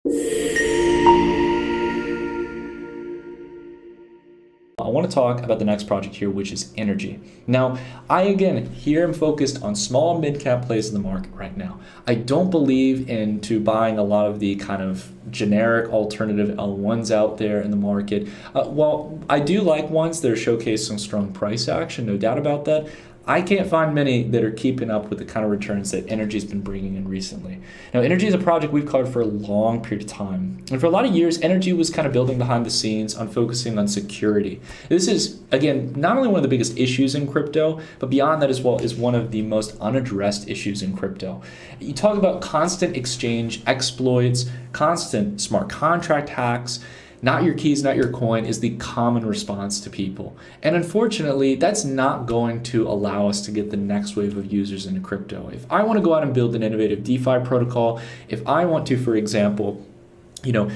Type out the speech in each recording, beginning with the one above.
I want to talk about the next project here, which is Energi. Now, I again here am focused on small mid-cap plays in the market right now. I don't believe into buying a lot of the kind of generic alternative L1s out there in the market. While I do like ones that are showcasing strong price action, no doubt about that, I can't find many that are keeping up with the kind of returns that Energy's been bringing in recently. Now, Energy is a project we've covered for a long period of time. And for a lot of years, Energy was kind of building behind the scenes on focusing on security. This is, again, not only one of the biggest issues in crypto, but beyond that as well is one of the most unaddressed issues in crypto. You talk about constant exchange exploits, constant smart contract hacks. Not your keys, not your coin is the common response to people. And unfortunately, that's not going to allow us to get the next wave of users into crypto. If I want to go out and build an innovative DeFi protocol, if I want to, for example,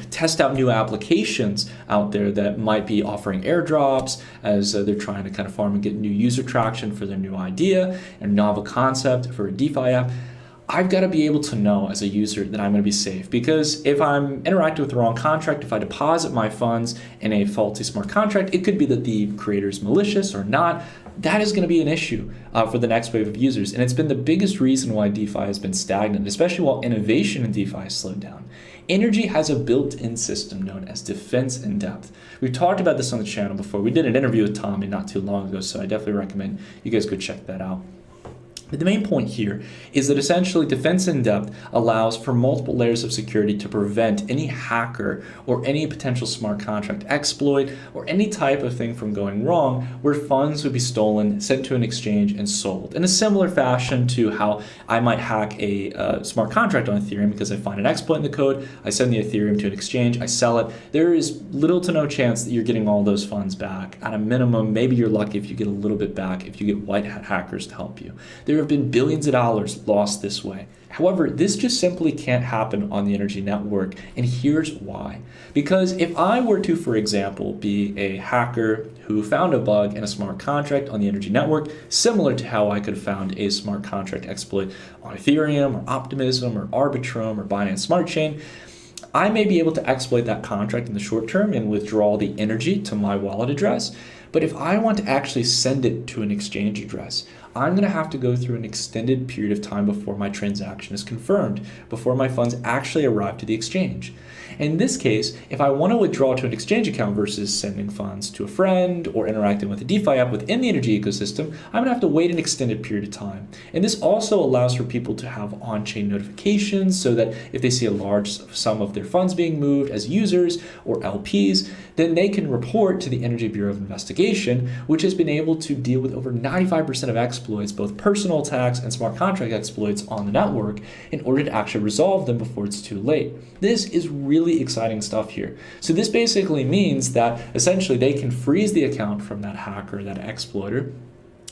test out new applications out there that might be offering airdrops as they're trying to kind of farm and get new user traction for their new idea and novel concept for a DeFi app, I've got to be able to know as a user that I'm going to be safe, because if I'm interacting with the wrong contract, if I deposit my funds in a faulty smart contract, it could be that the creator is malicious or not. That is going to be an issue for the next wave of users. And it's been the biggest reason why DeFi has been stagnant, especially while innovation in DeFi has slowed down. Energi has a built-in system known as defense in depth. We've talked about this on the channel before. We did an interview with Tommy not too long ago, so I definitely recommend you guys go check that out. But the main point here is that essentially defense in depth allows for multiple layers of security to prevent any hacker or any potential smart contract exploit or any type of thing from going wrong where funds would be stolen, sent to an exchange, and sold. In a similar fashion to how I might hack a smart contract on Ethereum because I find an exploit in the code, I send the Ethereum to an exchange, I sell it. There is little to no chance that you're getting all those funds back. At a minimum, maybe you're lucky if you get a little bit back if you get white hat hackers to help you. There have been billions of dollars lost this way. However, this just simply can't happen on the Energi network, and here's why. Because if I were to, for example, be a hacker who found a bug in a smart contract on the Energi network, similar to how I could have found a smart contract exploit on Ethereum or Optimism or Arbitrum or Binance Smart Chain, I may be able to exploit that contract in the short term and withdraw the Energi to my wallet address. But if I want to actually send it to an exchange address, I'm going to have to go through an extended period of time before my transaction is confirmed, before my funds actually arrive to the exchange. In this case, if I want to withdraw to an exchange account versus sending funds to a friend or interacting with a DeFi app within the Energi ecosystem, I'm going to have to wait an extended period of time. And this also allows for people to have on-chain notifications so that if they see a large sum of their funds being moved as users or LPs, then they can report to the Energi Bureau of Investigation, which has been able to deal with over 95% of exploits, both personal attacks and smart contract exploits on the network, in order to actually resolve them before it's too late. This is really exciting stuff here. So this basically means that essentially they can freeze the account from that hacker, that exploiter,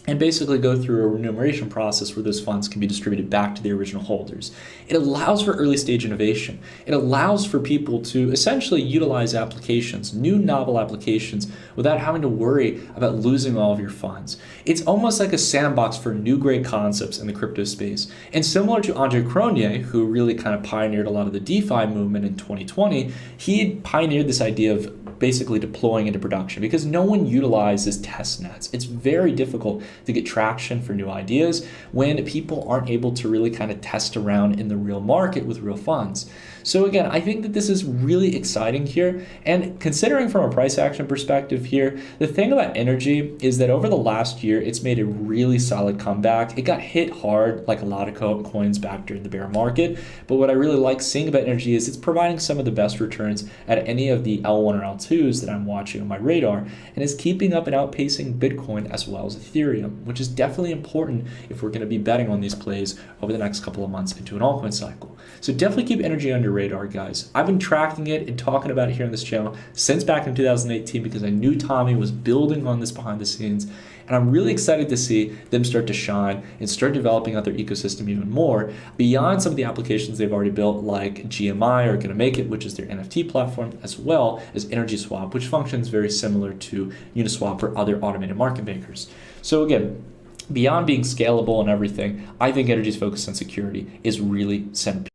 and basically go through a remuneration process where those funds can be distributed back to the original holders. It allows for early stage innovation. It allows for people to essentially utilize applications, new novel applications, without having to worry about losing all of your funds. It's almost like a sandbox for new great concepts in the crypto space. And similar to Andre Cronje, who really kind of pioneered a lot of the DeFi movement in 2020, he had pioneered this idea of basically deploying into production because no one utilizes test nets. It's very difficult to get traction for new ideas when people aren't able to really kind of test around in the real market with real funds. So again, I think that this is really exciting here. And considering from a price action perspective here, the thing about Energi is that over the last year, it's made a really solid comeback. It got hit hard like a lot of coins back during the bear market. But what I really like seeing about Energi is it's providing some of the best returns at any of the L1 or L2s that I'm watching on my radar, and is keeping up and outpacing Bitcoin as well as Ethereum, which is definitely important if we're going to be betting on these plays over the next couple of months into an altcoin cycle. So definitely keep Energi on your radar, guys. I've been tracking it and talking about it here on this channel since back in 2018 because I knew Tommy was building on this behind the scenes, and I'm really excited to see them start to shine and start developing out their ecosystem even more beyond some of the applications they've already built, like GMI or Gonna Make It, which is their NFT platform, as well as Energiswap, which functions very similar to Uniswap or other automated market makers. So again, beyond being scalable and everything, I think Energy's focus on security is really central.